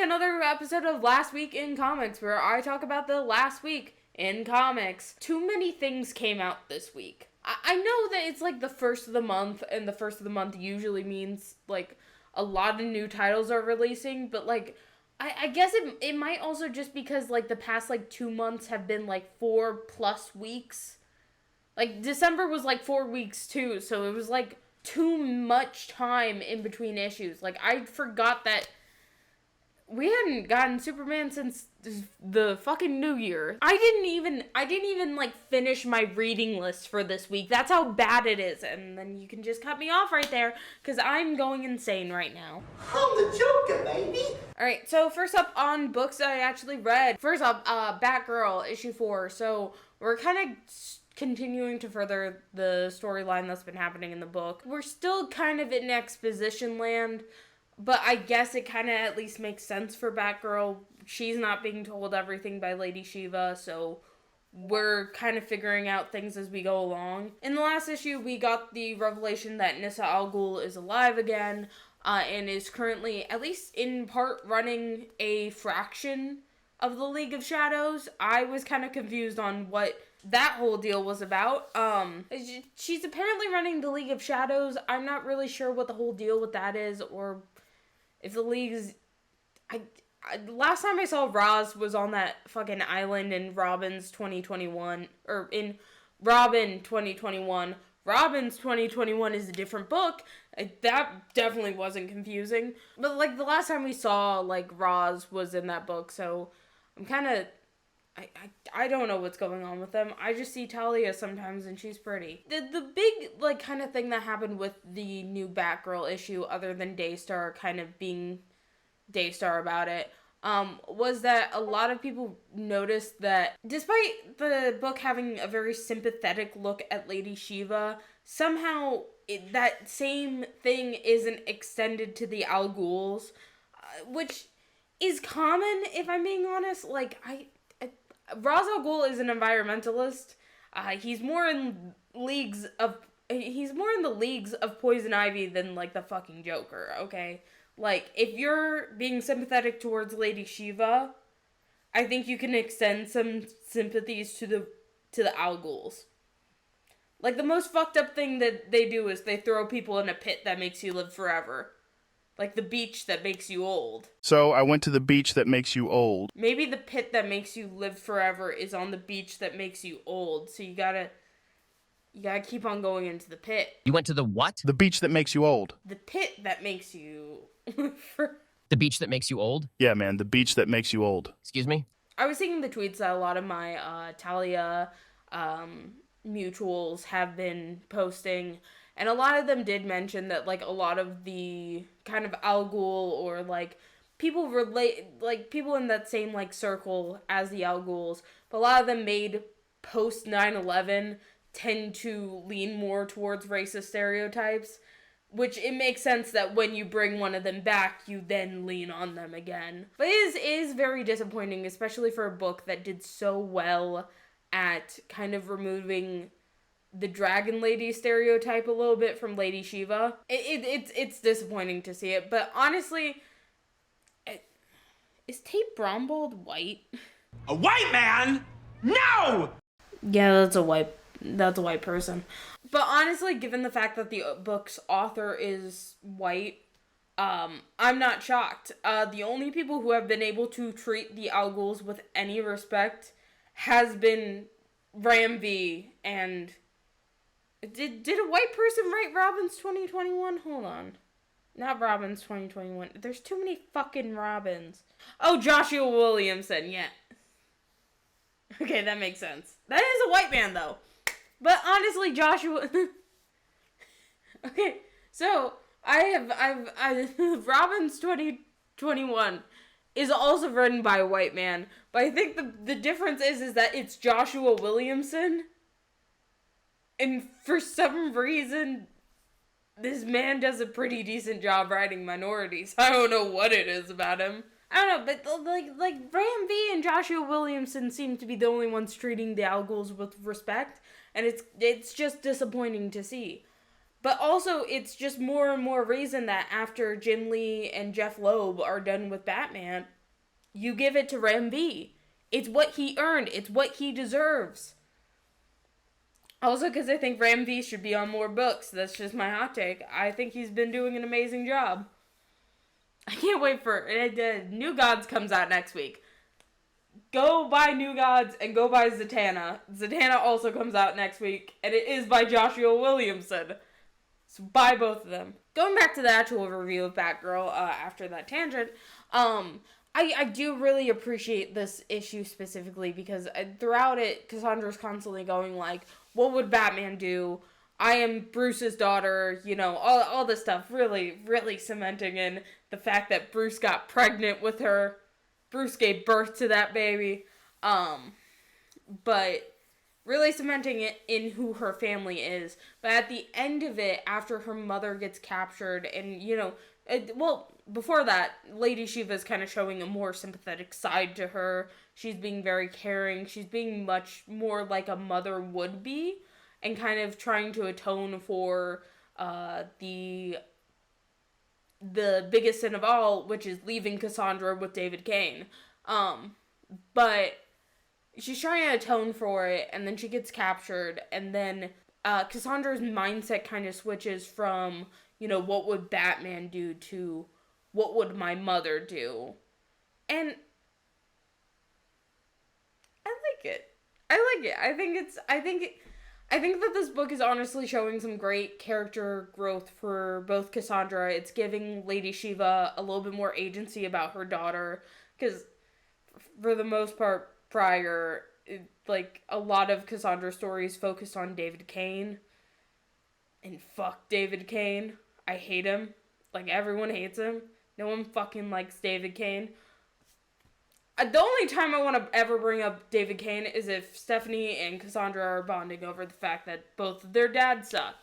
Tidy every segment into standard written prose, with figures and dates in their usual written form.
another episode of Last Week in Comics, where I talk about the last week in comics. Too many things came out this week. I know that it's like the first of the month, and the first of the month usually means like a lot of new titles are releasing, but like I guess it might also just because like the past like 2 months have been like 4+ weeks. Like December was like 4 weeks too, so it was like too much time in between issues. Like I forgot that we hadn't gotten Superman since the fucking New Year. I didn't even like finish my reading list for this week. That's how bad it is. And then you can just cut me off right there, because I'm going insane right now. I'm the Joker, baby! Alright, so first up on books I actually read. First up, Batgirl, issue 4. So we're kind of continuing to further the storyline that's been happening in the book. We're still kind of in exposition land, but I guess it kind of at least makes sense for Batgirl. She's not being told everything by Lady Shiva, so we're kind of figuring out things as we go along. In the last issue, we got the revelation that Nissa Al Ghul is alive again, and is currently, at least in part, running a fraction of the League of Shadows. I was kind of confused on what that whole deal was about. She's apparently running the League of Shadows. I'm not really sure what the whole deal with that is, or if the League's... last time I saw Roz was on that fucking island in Robin's 2021, or in Robin 2021. Robin's 2021 is a different book. That definitely wasn't confusing. But, like, the last time we saw, like, Roz was in that book, so I'm kind of... I don't know what's going on with them. I just see Talia sometimes, and she's pretty. The big, like, kind of thing that happened with the new Batgirl issue, other than Daystar kind of being Daystar about it, was that a lot of people noticed that despite the book having a very sympathetic look at Lady Shiva, somehow that same thing isn't extended to the Al Ghuls, which is common, if I'm being honest. Like, Ra's al Ghul is an environmentalist. He's more in the leagues of Poison Ivy than, like, the fucking Joker, okay? Like, if you're being sympathetic towards Lady Shiva, I think you can extend some sympathies to the Al Ghuls. Like, the most fucked up thing that they do is they throw people in a pit that makes you live forever. Like the beach that makes you old. So I went to the beach that makes you old. Maybe the pit that makes you live forever is on the beach that makes you old. So you gotta keep on going into the pit. You went to the what? The beach that makes you old. The pit that makes you... The beach that makes you old? Yeah, man, the beach that makes you old. Excuse me? I was seeing the tweets that a lot of my Talia mutuals have been posting, and a lot of them did mention that, like, a lot of the kind of Al Ghul or, like, people in that same, like, circle as the Al Ghuls, but a lot of them made post 9/11 tend to lean more towards racist stereotypes, which it makes sense that when you bring one of them back, you then lean on them again. But it is very disappointing, especially for a book that did so well at kind of removing the Dragon Lady stereotype a little bit from Lady Shiva. It's disappointing to see it, but honestly, is Tate Brombold white? A white man? No! Yeah, that's a white person. But honestly, given the fact that the book's author is white, I'm not shocked. The only people who have been able to treat the Al Ghuls with any respect has been Ram V and... Did a white person write Robin's 2021? Hold on. Not Robin's 2021. There's too many fucking Robins. Oh, Joshua Williamson, yeah. Okay, that makes sense. That is a white man, though. But honestly, Joshua... Okay, so, Robin's 2021 is also written by a white man. But I think the difference is that it's Joshua Williamson. And for some reason, this man does a pretty decent job writing minorities. I don't know what it is about him. I don't know, but like Ram V and Joshua Williamson seem to be the only ones treating the Al Ghuls with respect, and it's just disappointing to see. But also, it's just more and more reason that after Jim Lee and Jeff Loeb are done with Batman, you give it to Ram V. It's what he earned. It's what he deserves. Also, because I think Ram V should be on more books. That's just my hot take. I think he's been doing an amazing job. I can't wait for New Gods comes out next week. Go buy New Gods and go buy Zatanna. Zatanna also comes out next week, and it is by Joshua Williamson. So buy both of them. Going back to the actual review of Batgirl after that tangent, I do really appreciate this issue specifically because throughout it, Cassandra's constantly going like, what would Batman do? I am Bruce's daughter, you know, all this stuff, really, really cementing in the fact that Bruce got pregnant with her. Bruce gave birth to that baby. But really cementing it in who her family is. But at the end of it, after her mother gets captured, and, you know, before that, Lady Shiva's kind of showing a more sympathetic side to her. She's being very caring. She's being much more like a mother would be. And kind of trying to atone for the biggest sin of all, which is leaving Cassandra with David Kane. But she's trying to atone for it, and then she gets captured, and then Cassandra's mindset kind of switches from, you know, what would Batman do to what would my mother do? And I like it. I think that this book is honestly showing some great character growth for both Cassandra. It's giving Lady Shiva a little bit more agency about her daughter, because for the most part prior, like, a lot of Cassandra's stories focused on David Kane. And fuck David Kane. I hate him. Like, everyone hates him. No one fucking likes David Kane. The only time I want to ever bring up David Kane is if Stephanie and Cassandra are bonding over the fact that both of their dads suck.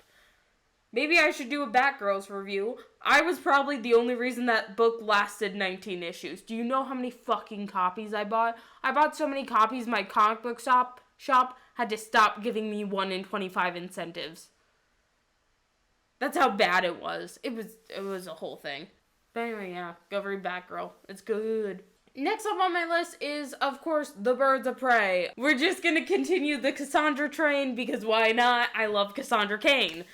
Maybe I should do a Batgirls review. I was probably the only reason that book lasted 19 issues. Do you know how many fucking copies I bought? I bought so many copies my comic book shop had to stop giving me 1 in 25 incentives. That's how bad it was. It was a whole thing. But anyway, yeah, go read Batgirl. It's good. Next up on my list is, of course, The Birds of Prey. We're just gonna continue the Cassandra train because why not? I love Cassandra Cain.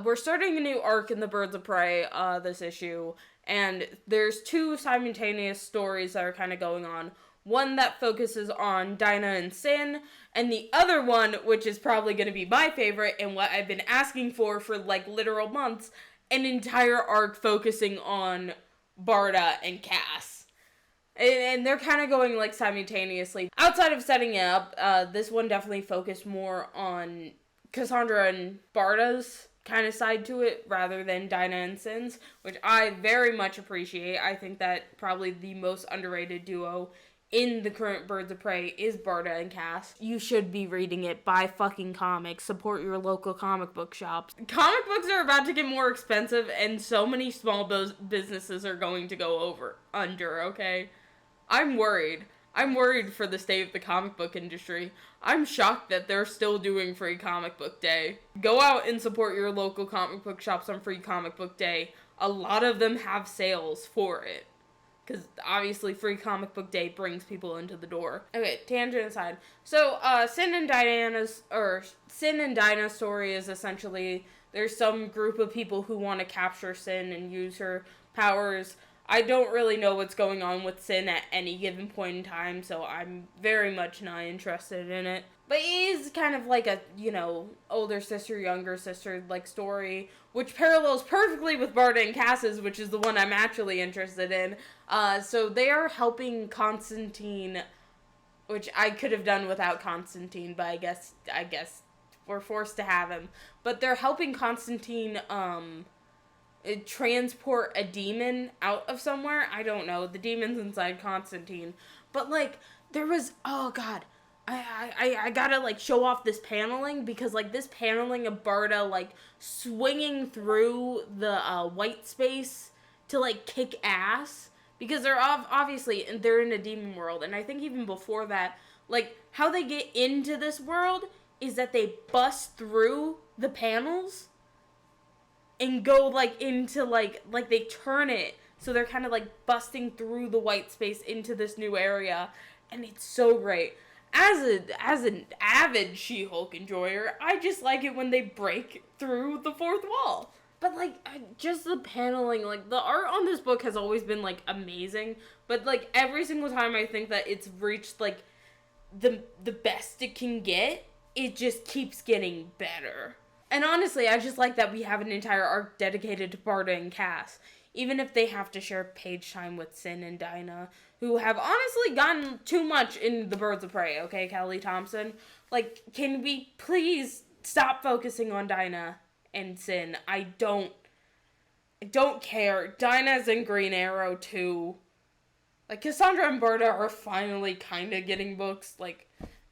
We're starting a new arc in The Birds of Prey, this issue, and there's 2 simultaneous stories that are kind of going on. One that focuses on Dinah and Sin, and the other one, which is probably gonna be my favorite and what I've been asking for like literal months, an entire arc focusing on Barda and Cass. And they're kind of going, like, simultaneously. Outside of setting it up, this one definitely focused more on Cassandra and Barda's kind of side to it, rather than Dinah and Sin's, which I very much appreciate. I think that probably the most underrated duo in the current Birds of Prey is Barda and Cass. You should be reading it. Buy fucking comics. Support your local comic book shops. Comic books are about to get more expensive, and so many small businesses are going to go under, okay? I'm worried. I'm worried for the state of the comic book industry. I'm shocked that they're still doing Free Comic Book Day. Go out and support your local comic book shops on Free Comic Book Day. A lot of them have sales for it. Because obviously Free Comic Book Day brings people into the door. Okay, tangent aside. So, Sin and Dinah's story is essentially, there's some group of people who want to capture Sin and use her powers. I don't really know what's going on with Sin at any given point in time, so I'm very much not interested in it. But it is kind of like a, you know, older sister, younger sister, like, story, which parallels perfectly with Barda and Cass's, which is the one I'm actually interested in. So they are helping Constantine, which I could have done without Constantine, but I guess we're forced to have him. But they're helping Constantine, transport a demon out of somewhere. I don't know. The demon's inside Constantine. But, like, there was, oh god, I gotta, like, show off this paneling, because, like, this paneling of Barda, like, swinging through the white space to, like, kick ass, because they're obviously, they're in a demon world, and I think even before that, like, how they get into this world is that they bust through the panels and go, like, into, like they turn it, so they're kind of, like, busting through the white space into this new area, and it's so great. As an avid She-Hulk enjoyer, I just like it when they break through the fourth wall. But, like, just the paneling, like, the art on this book has always been, like, amazing, but, like, every single time I think that it's reached, like, the best it can get, it just keeps getting better. And honestly, I just like that we have an entire arc dedicated to Barda and Cass, even if they have to share page time with Sin and Dinah, who have honestly gotten too much in the Birds of Prey, okay, Kelly Thompson? Like, can we please stop focusing on Dinah and Sin? I don't care. Dinah's in Green Arrow too. Like, Cassandra and Barda are finally kind of getting books. Like,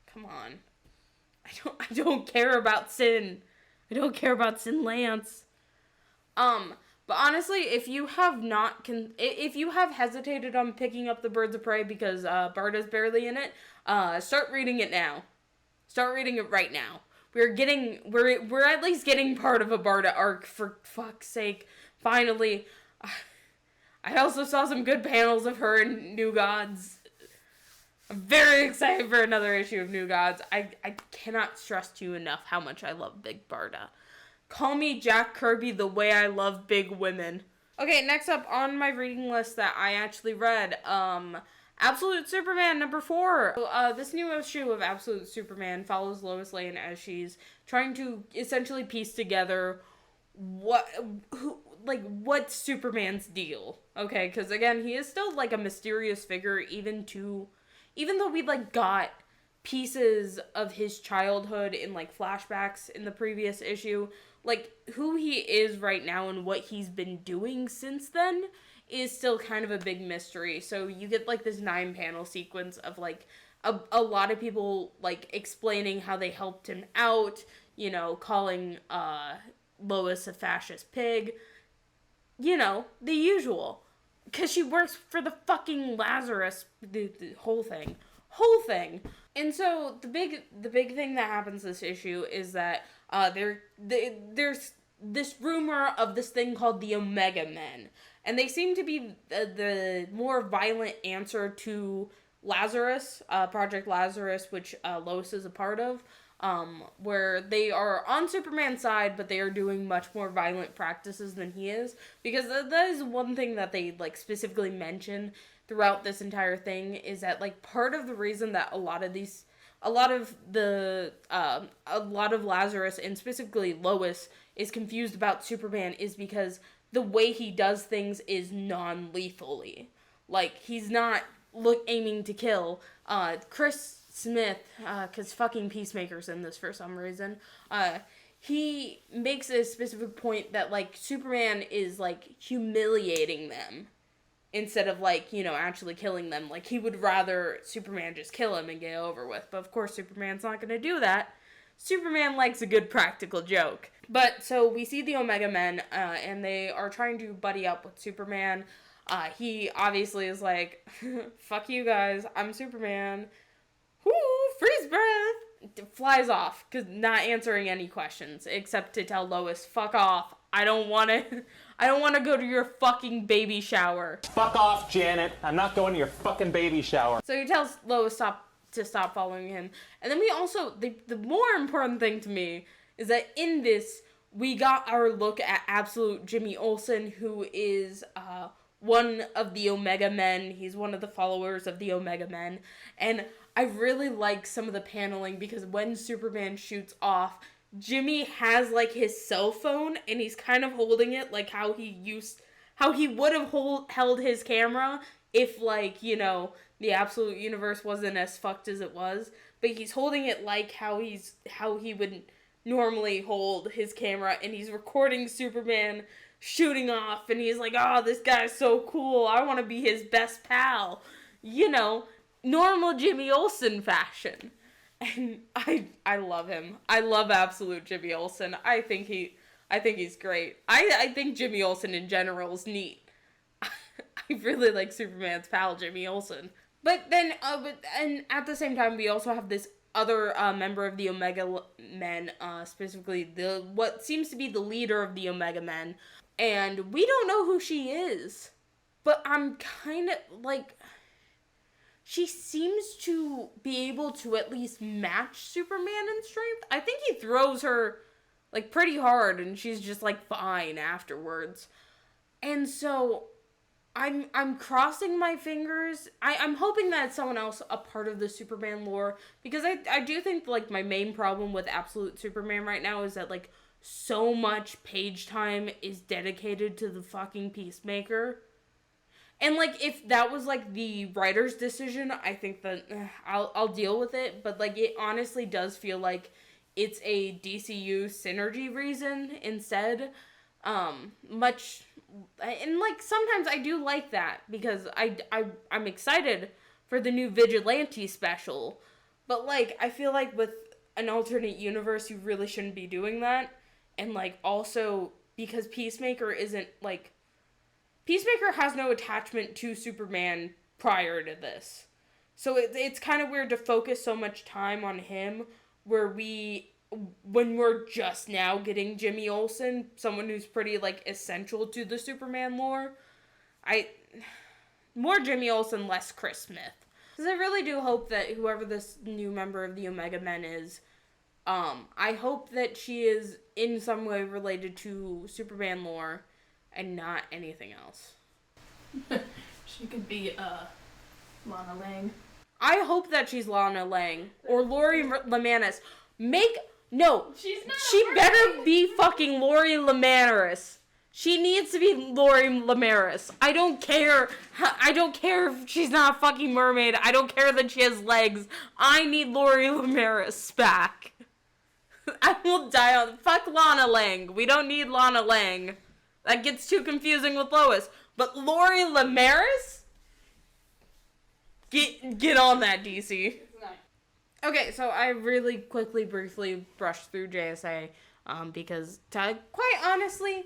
come on. I don't care about Sin. I don't care about Sin Lance. But honestly, if you have if you have hesitated on picking up the Birds of Prey because Barda's barely in it, start reading it now. Start reading it right now. We're at least getting part of a Barda arc, for fuck's sake. Finally. I also saw some good panels of her in New Gods. I'm very excited for another issue of New Gods. I cannot stress to you enough how much I love Big Barda. Call me Jack Kirby the way I love big women. Okay, next up on my reading list that I actually read, Absolute Superman number 4. This new issue of Absolute Superman follows Lois Lane as she's trying to essentially piece together what's Superman's deal, okay? Because, again, he is still, like, a mysterious figure, even though we, like, got pieces of his childhood in, like, flashbacks in the previous issue. Like, who he is right now and what he's been doing since then is still kind of a big mystery. So you get, like, this 9-panel sequence of, like, a lot of people, like, explaining how they helped him out, you know, calling, Lois a fascist pig. You know, the usual. Because she works for the fucking Lazarus, the whole thing. And so, the big thing that happens this issue is that, there's this rumor of this thing called the Omega Men. And they seem to be the more violent answer to Lazarus, Project Lazarus, which Lois is a part of. Where they are on Superman's side, but they are doing much more violent practices than he is. Because that is one thing that they, like, specifically mention throughout this entire thing, is that, like, part of the reason that a lot of Lazarus, and specifically Lois, is confused about Superman is because the way he does things is non-lethally. Like, he's not aiming to kill. Chris Smith, because fucking Peacemaker's in this for some reason, he makes a specific point that, like, Superman is, like, humiliating them instead of, like, you know, actually killing them. Like, he would rather Superman just kill him and get over with. But, of course, Superman's not going to do that. Superman likes a good practical joke. But, so, we see the Omega Men, and they are trying to buddy up with Superman. He obviously is like, fuck you guys, I'm Superman. Whoo, freeze breath! Flies off, because not answering any questions, except to tell Lois, fuck off. I don't want to go to your fucking baby shower. Fuck off, Janet. I'm not going to your fucking baby shower. So he tells Lois to stop following him. And then we also, the more important thing to me is that in this, we got our look at Absolute Jimmy Olsen, who is, one of the Omega Men. He's one of the followers of the Omega Men. And I really like some of the paneling because when Superman shoots off, Jimmy has, like, his cell phone and he's kind of holding it like how he would have held his camera if, like, you know, the Absolute Universe wasn't as fucked as it was. But he's holding it like how he would normally hold his camera, and he's recording Superman shooting off, and he's like, oh, this guy's so cool, I want to be his best pal. You know, normal Jimmy Olsen fashion. And I love him. I love Absolute Jimmy Olsen. I think he's great. I think Jimmy Olsen in general is neat. I really like Superman's pal, Jimmy Olsen. But then, and at the same time, we also have this other member of the Omega Men, specifically what seems to be the leader of the Omega Men, and we don't know who she is. But I'm kind of like, she seems to be able to at least match Superman in strength. I think he throws her like pretty hard, and she's just like fine afterwards. And so I'm crossing my fingers. I'm hoping that it's someone else a part of the Superman lore, because I do think like my main problem with Absolute Superman right now is that like so much page time is dedicated to the fucking Peacemaker. And like if that was like the writer's decision, I think that I'll deal with it, but like it honestly does feel like it's a DCU synergy reason instead. Much, and like sometimes I do like that because I'm excited for the new Vigilante special, but like I feel like with an alternate universe you really shouldn't be doing that. And like also because Peacemaker has no attachment to Superman prior to this, so it's kind of weird to focus so much time on him when we're just now getting Jimmy Olsen, someone who's pretty, like, essential to the Superman lore. More Jimmy Olsen, less Chris Smith. Because I really do hope that whoever this new member of the Omega Men is, I hope that she is in some way related to Superman lore and not anything else. She could be, Lana Lang. I hope that she's Lana Lang or Lori Lemanis. No, She's not. She better be fucking Lori Lemaris. She needs to be Lori Lemaris. I don't care if she's not a fucking mermaid. I don't care that she has legs. I need Lori Lemaris back. I will die on... Fuck Lana Lang. We don't need Lana Lang. That gets too confusing with Lois. But Lori Lemaris? Get on that, DC. Okay, so I really briefly brushed through JSA, because, quite honestly,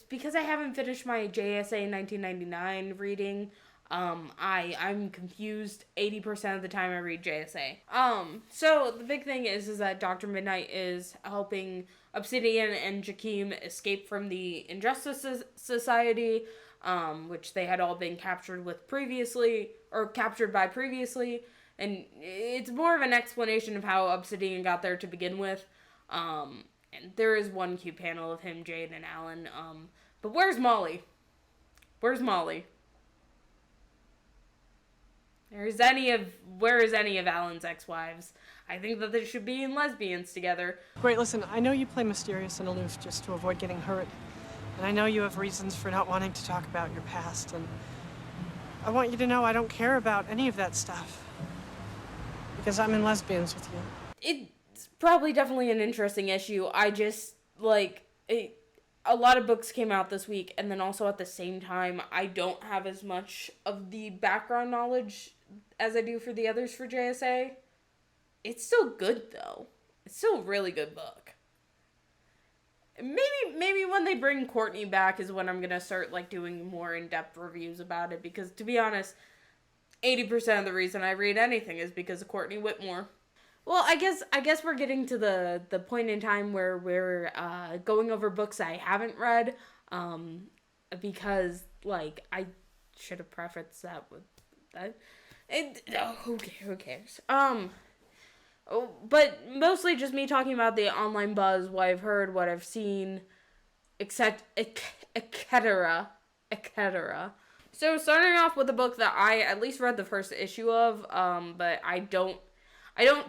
because I haven't finished my JSA 1999 reading, I'm confused 80% of the time I read JSA. So the big thing is that Dr. Midnight is helping Obsidian and Jakeem escape from the Injustice Society, which they had all been captured by previously. And it's more of an explanation of how Obsidian got there to begin with. And there is one cute panel of him, Jade, and Alan. But where's Molly? Where's Molly? Where is any of Alan's ex-wives? I think that they should be in lesbians together. Great, listen, I know you play mysterious and aloof just to avoid getting hurt. And I know you have reasons for not wanting to talk about your past. And I want you to know I don't care about any of that stuff. Because I'm in lesbians with you. It's probably definitely an interesting issue. I just, a lot of books came out this week, and then also at the same time, I don't have as much of the background knowledge as I do for the others for JSA. It's still good, though. It's still a really good book. Maybe when they bring Courtney back is when I'm gonna start, doing more in-depth reviews about it, because, to be honest, 80% of the reason I read anything is because of Courtney Whitmore. Well, I guess we're getting to the point in time where we're going over books I haven't read, because I should have prefaced that with that. Who cares? But mostly just me talking about the online buzz, what I've heard, what I've seen, etc. So starting off with a book that I at least read the first issue of, but I don't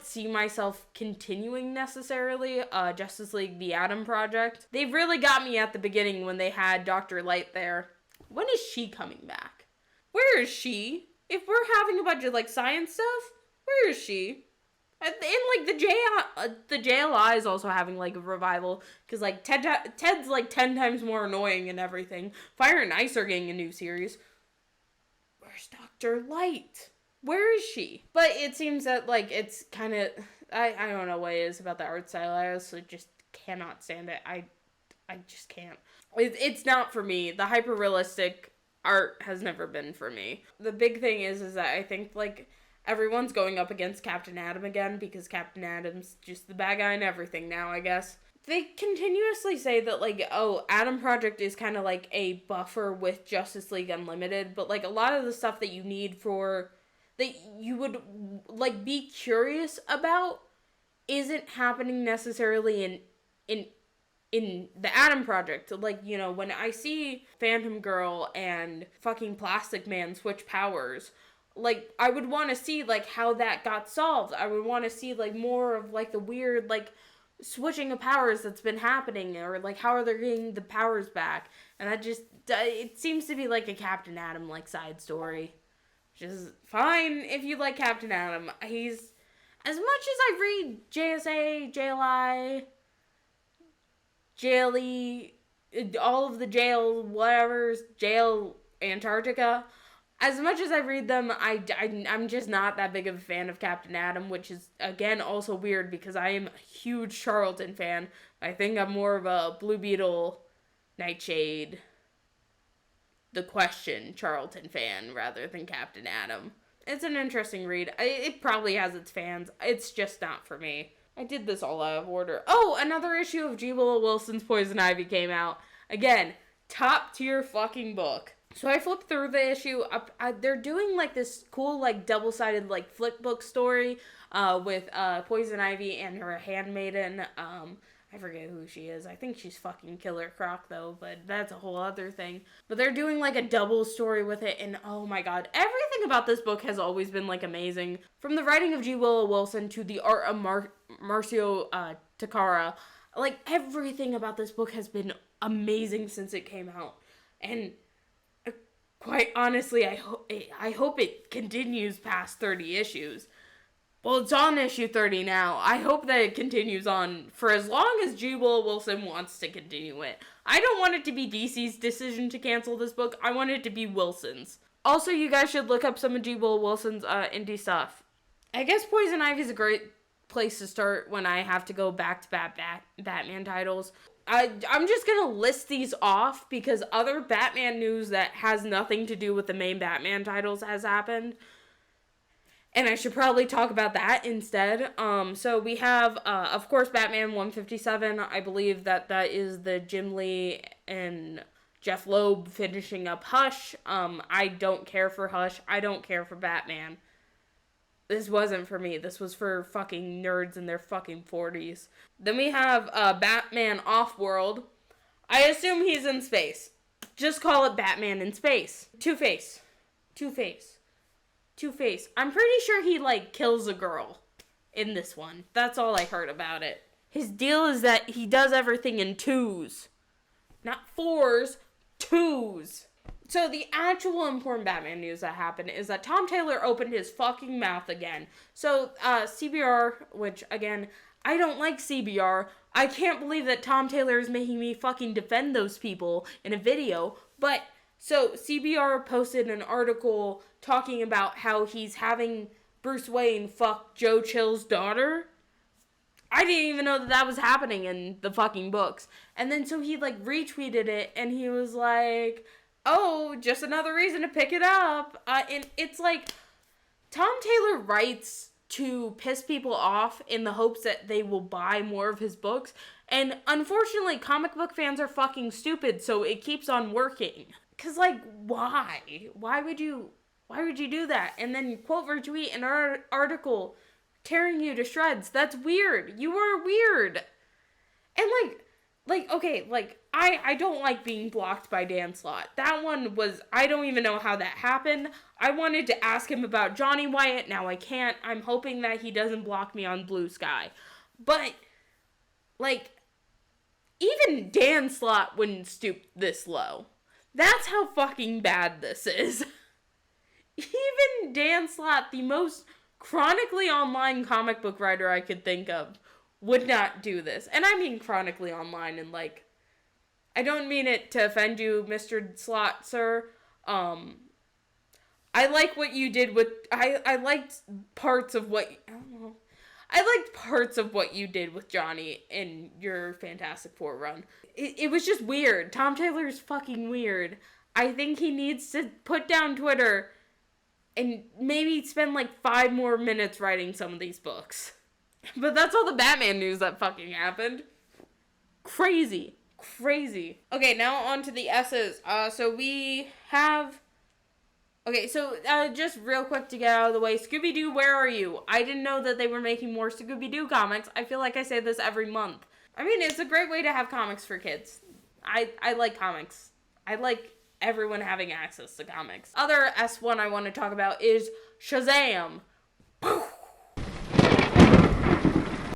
see myself continuing necessarily. Justice League: The Atom Project. They really got me at the beginning when they had Dr. Light there. When is she coming back? Where is she? If we're having a bunch of science stuff, where is she? And the JLI is also having a revival because Ted's 10 times more annoying and everything. Fire and Ice are getting a new series. Where's Dr. Light? Where is she? But it seems that it's kind of I don't know what it is about the art style. I also just cannot stand it. I just can't. It's not for me. The hyper realistic art has never been for me. The big thing is that I think everyone's going up against Captain Atom again because Captain Atom's just the bad guy and everything now, I guess. They continuously say that, like, oh, Atom Project is kind of like a buffer with Justice League Unlimited, but, like, a lot of the stuff that you need for, that you would, like, be curious about isn't happening necessarily in the Atom Project. Like, you know, when I see Phantom Girl and fucking Plastic Man switch powers, like, I would want to see, like, how that got solved. I would want to see, like, more of, like, the weird, like, switching of powers that's been happening, or, like, how are they getting the powers back? And that just, it seems to be, like, a Captain Atom, like, side story. Which is fine if you like Captain Atom. He's, as much as I read JSA, JLI, JLE, all of the jail, whatever's, jail Antarctica, as much as I read them, I'm just not that big of a fan of Captain Atom, which is, again, also weird because I am a huge Charlton fan. I think I'm more of a Blue Beetle, Nightshade, The Question Charlton fan rather than Captain Atom. It's an interesting read. It probably has its fans. It's just not for me. I did this all out of order. Oh, another issue of G. Willow Wilson's Poison Ivy came out. Again, top tier fucking book. So I flipped through the issue. They're doing, like, this cool, like, double-sided, like, flip book story with Poison Ivy and her handmaiden. I forget who she is. I think she's fucking Killer Croc, though, but that's a whole other thing. But they're doing, like, a double story with it, and oh my god, everything about this book has always been, like, amazing. From the writing of G. Willow Wilson to the art of Marcio Takara, like, everything about this book has been amazing since it came out. And quite honestly, I hope it continues past 30 issues. Well, it's on issue 30 now. I hope that it continues on for as long as G. Willow Wilson wants to continue it. I don't want it to be DC's decision to cancel this book. I want it to be Wilson's. Also, you guys should look up some of G. Willow Wilson's indie stuff. I guess Poison Ivy is a great place to start when I have to go back to Batman titles. I'm just gonna list these off because other Batman news that has nothing to do with the main Batman titles has happened. And I should probably talk about that instead. So we have, of course, Batman 157. I believe that is the Jim Lee and Jeff Loeb finishing up Hush. I don't care for Hush. I don't care for Batman. This wasn't for me. This was for fucking nerds in their fucking 40s. Then we have Batman Offworld. I assume he's in space. Just call it Batman in space. Two-Face. I'm pretty sure he, like, kills a girl in this one. That's all I heard about it. His deal is that he does everything in twos. Not fours, twos. So the actual important Batman news that happened is that Tom Taylor opened his fucking mouth again. So, CBR, which, again, I don't like CBR. I can't believe that Tom Taylor is making me fucking defend those people in a video. But, so, CBR posted an article talking about how he's having Bruce Wayne fuck Joe Chill's daughter. I didn't even know that was happening in the fucking books. And then so he, like, retweeted it, and he was like, oh, just another reason to pick it up. And it's like, Tom Taylor writes to piss people off in the hopes that they will buy more of his books. And unfortunately, comic book fans are fucking stupid, so it keeps on working. 'Cause, like, why? Why would you do that? And then quote retweet an article tearing you to shreds. That's weird. You are weird. And, okay, I don't like being blocked by Dan Slott. That one was, I don't even know how that happened. I wanted to ask him about Johnny Wyatt. Now I can't. I'm hoping that he doesn't block me on Blue Sky. But, like, even Dan Slott wouldn't stoop this low. That's how fucking bad this is. Even Dan Slott, the most chronically online comic book writer I could think of, would not do this. And I mean chronically online, and, like, I don't mean it to offend you, Mr. Slott, sir. I like what you did with, I liked parts of what, I don't know. I liked parts of what you did with Johnny in your Fantastic Four run. It was just weird. Tom Taylor's fucking weird. I think he needs to put down Twitter and maybe spend like 5 more minutes writing some of these books. But that's all the Batman news that fucking happened. Crazy. Okay, now on to the S's. So we have... Okay, so just real quick to get out of the way, Scooby-Doo, where are you? I didn't know that they were making more Scooby-Doo comics. I feel like I say this every month. I mean, it's a great way to have comics for kids. I like comics. I like everyone having access to comics. Other S1 I want to talk about is Shazam.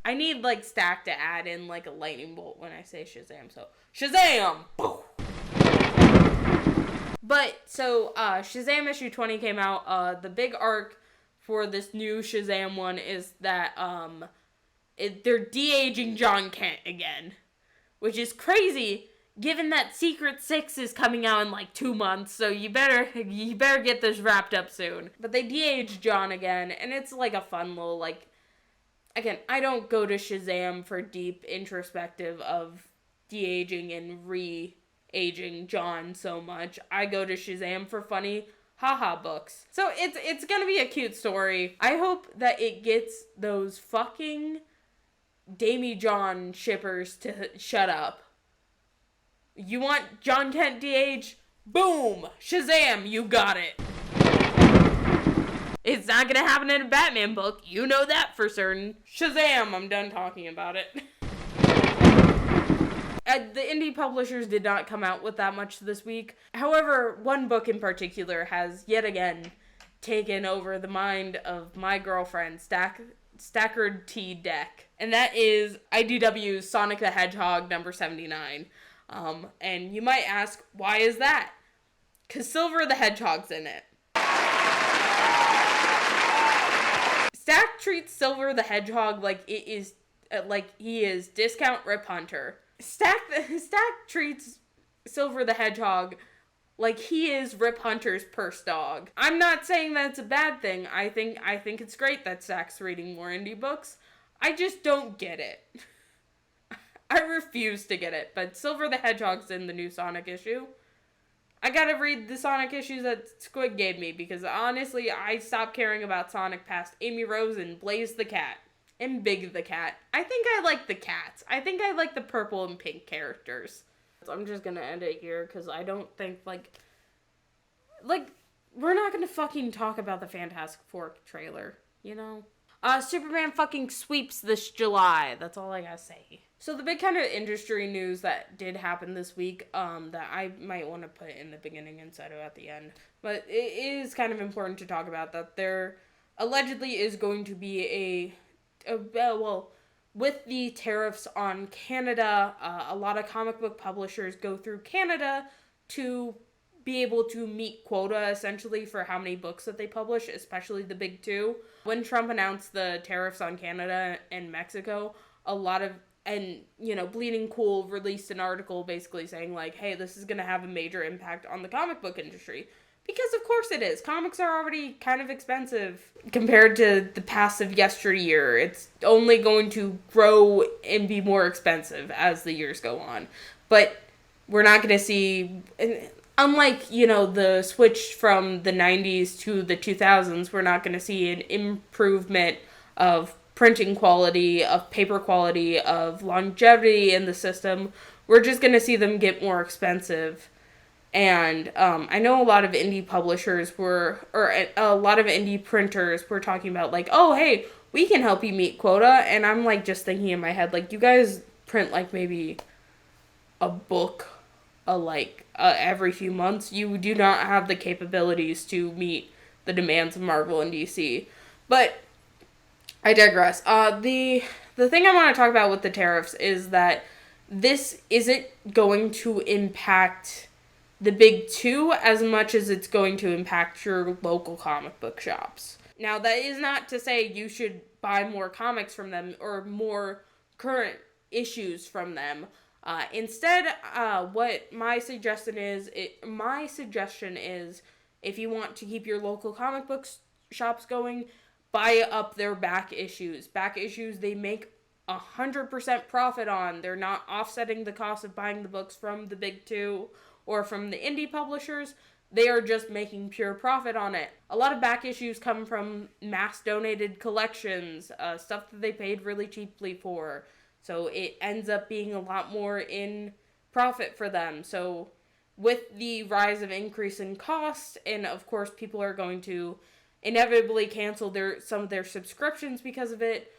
I need, like, Stack to add in, like, a lightning bolt when I say Shazam. So, Shazam! But, so, Shazam issue 20 came out. The big arc for this new Shazam one is that, they're de-aging John Kent again. Which is crazy, given that Secret 6 is coming out in, like, 2 months. So, you better get this wrapped up soon. But they de-aged John again, and it's, like, a fun little, like... Again, I don't go to Shazam for deep introspective of de-aging and re-aging John so much. I go to Shazam for funny haha books. So it's gonna be a cute story. I hope that it gets those fucking Damie John shippers to shut up. You want John Kent de-age? Boom! Shazam, you got it! It's not gonna happen in a Batman book. You know that for certain. Shazam! I'm done talking about it. The indie publishers did not come out with that much this week. However, one book in particular has yet again taken over the mind of my girlfriend, Stackard T. Deck. And that is IDW's Sonic the Hedgehog number 79. And you might ask, why is that? 'Cause Silver the Hedgehog's in it. Stack treats Silver the Hedgehog like it is, like he is discount Rip Hunter. Stack treats Silver the Hedgehog like he is Rip Hunter's purse dog. I'm not saying that's a bad thing. I think it's great that Stack's reading more indie books. I just don't get it. I refuse to get it. But Silver the Hedgehog's in the new Sonic issue. I gotta read the Sonic issues that Squid gave me, because honestly, I stopped caring about Sonic past Amy Rose and Blaze the Cat. And Big the Cat. I think I like the cats. I think I like the purple and pink characters. So I'm just gonna end it here, because I don't think, like, we're not gonna fucking talk about the Fantastic Four trailer, you know? Superman fucking sweeps this July. That's all I gotta say. So the big kind of industry news that did happen this week, that I might want to put in the beginning instead of at the end, but it is kind of important to talk about, that there allegedly is going to be with the tariffs on Canada, a lot of comic book publishers go through Canada to be able to meet quota, essentially, for how many books that they publish, especially the big two. When Trump announced the tariffs on Canada and Mexico, Bleeding Cool released an article basically saying, like, hey, this is going to have a major impact on the comic book industry. Because of course it is. Comics are already kind of expensive compared to the past of yesteryear. It's only going to grow and be more expensive as the years go on. But we're not going to see... Unlike, the switch from the 90s to the 2000s, we're not going to see an improvement of printing quality, of paper quality, of longevity in the system. We're just going to see them get more expensive. And I know a lot of indie publishers a lot of indie printers were talking about, like, oh, hey, we can help you meet quota. And I'm, like, just thinking in my head, like, you guys print, like, maybe a book every few months. You do not have the capabilities to meet the demands of Marvel and DC. But I digress. The thing I want to talk about with the tariffs is that this isn't going to impact the big two as much as it's going to impact your local comic book shops. Now, that is not to say you should buy more comics from them or more current issues from them. Instead, what my suggestion is, if you want to keep your local comic book shops going, buy up their back issues. Back issues they make 100% profit on. They're not offsetting the cost of buying the books from the big two or from the indie publishers. they are just making pure profit on it. A lot of back issues come from mass donated collections, stuff that they paid really cheaply for. So it ends up being a lot more in profit for them. So with the rise of increase in cost, and of course people are going to inevitably cancel some of their subscriptions because of it,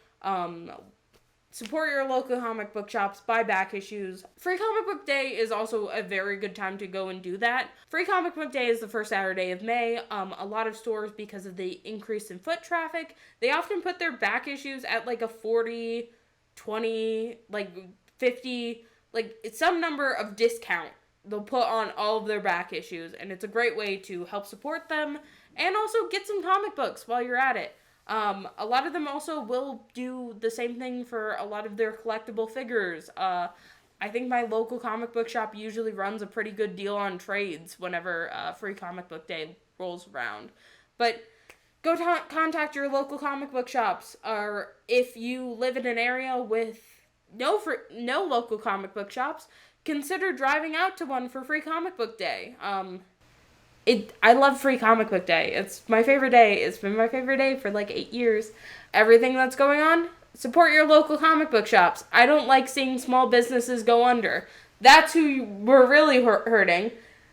support your local comic book shops, buy back issues. Free Comic Book Day is also a very good time to go and do that. Free Comic Book Day is the first Saturday of May. A lot of stores, because of the increase in foot traffic, they often put their back issues at like a 40, 20, like 50, like it's some number of discount they'll put on all of their back issues, and it's a great way to help support them and also get some comic books while you're at it. A lot of them also will do the same thing for a lot of their collectible figures. I think my local comic book shop usually runs a pretty good deal on trades whenever Free Comic Book Day rolls around. But go contact your local comic book shops, or if you live in an area with no local comic book shops, consider driving out to one for Free Comic Book Day. I love Free Comic Book Day. It's my favorite day. It's been my favorite day for like 8 years. Everything that's going on, support your local comic book shops. I don't like seeing small businesses go under. That's who we're really hurting.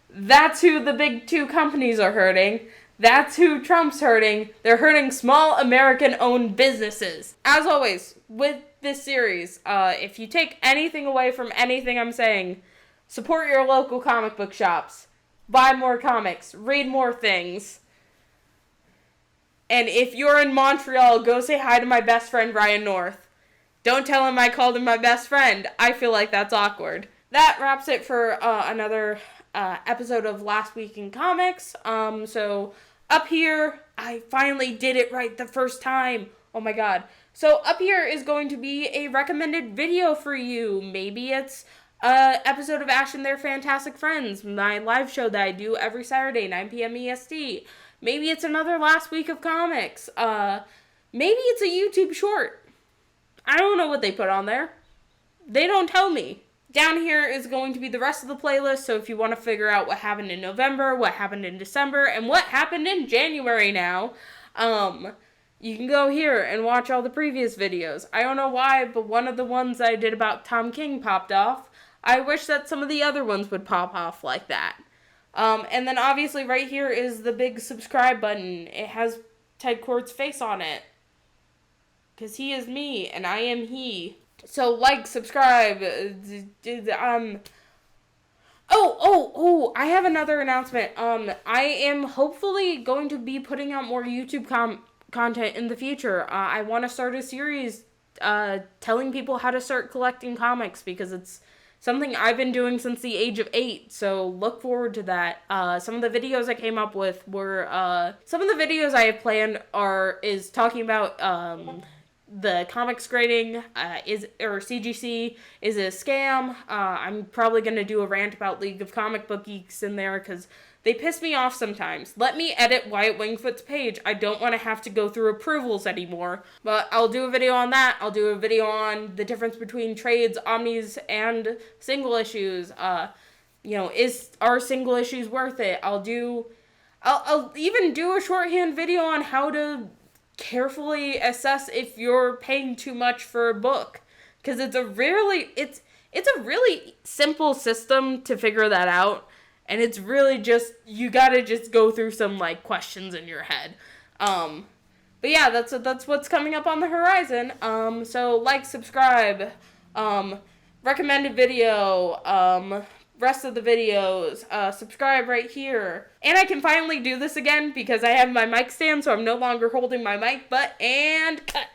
That's who the big two companies are hurting. That's who Trump's hurting. They're hurting small American-owned businesses. As always, with this series, if you take anything away from anything I'm saying, support your local comic book shops. Buy more comics. Read more things. And if you're in Montreal, go say hi to my best friend, Ryan North. Don't tell him I called him my best friend. I feel like that's awkward. That wraps it for another episode of Last Week in Comics. So up here, I finally did it right the first time. Oh my god. So up here is going to be a recommended video for you. Maybe it's episode of Ash and Their Fantastic Friends, my live show that I do every Saturday, 9 p.m. EST. Maybe it's another Last Week of Comics. Maybe it's a YouTube short. I don't know what they put on there. They don't tell me. Down here is going to be the rest of the playlist, so if you want to figure out what happened in November, what happened in December, and what happened in January now, you can go here and watch all the previous videos. I don't know why, but one of the ones I did about Tom King popped off. I wish that some of the other ones would pop off like that. And then obviously right here is the big subscribe button. It has Ted Kord's face on it. Because he is me, and I am he. So like, subscribe. I have another announcement. I am hopefully going to be putting out more YouTube content in the future. I want to start a series telling people how to start collecting comics, because it's something I've been doing since the age of 8, so look forward to that. Some of the videos I came up with were, some of the videos I have planned is talking about, the comics grading, CGC is a scam. I'm probably gonna do a rant about League of Comic Book Geeks in there, because they piss me off sometimes. Let me edit Wyatt Wingfoot's page. I don't want to have to go through approvals anymore. But I'll do a video on that. I'll do a video on the difference between trades, omnis, and single issues. Are single issues worth it? I'll even do a shorthand video on how to carefully assess if you're paying too much for a book. Because it's a really simple system to figure that out. And it's really just, you gotta just go through some, like, questions in your head. But yeah, that's what's coming up on the horizon. So like, subscribe, recommended video, rest of the videos, subscribe right here. And I can finally do this again because I have my mic stand, so I'm no longer holding my mic, and cut.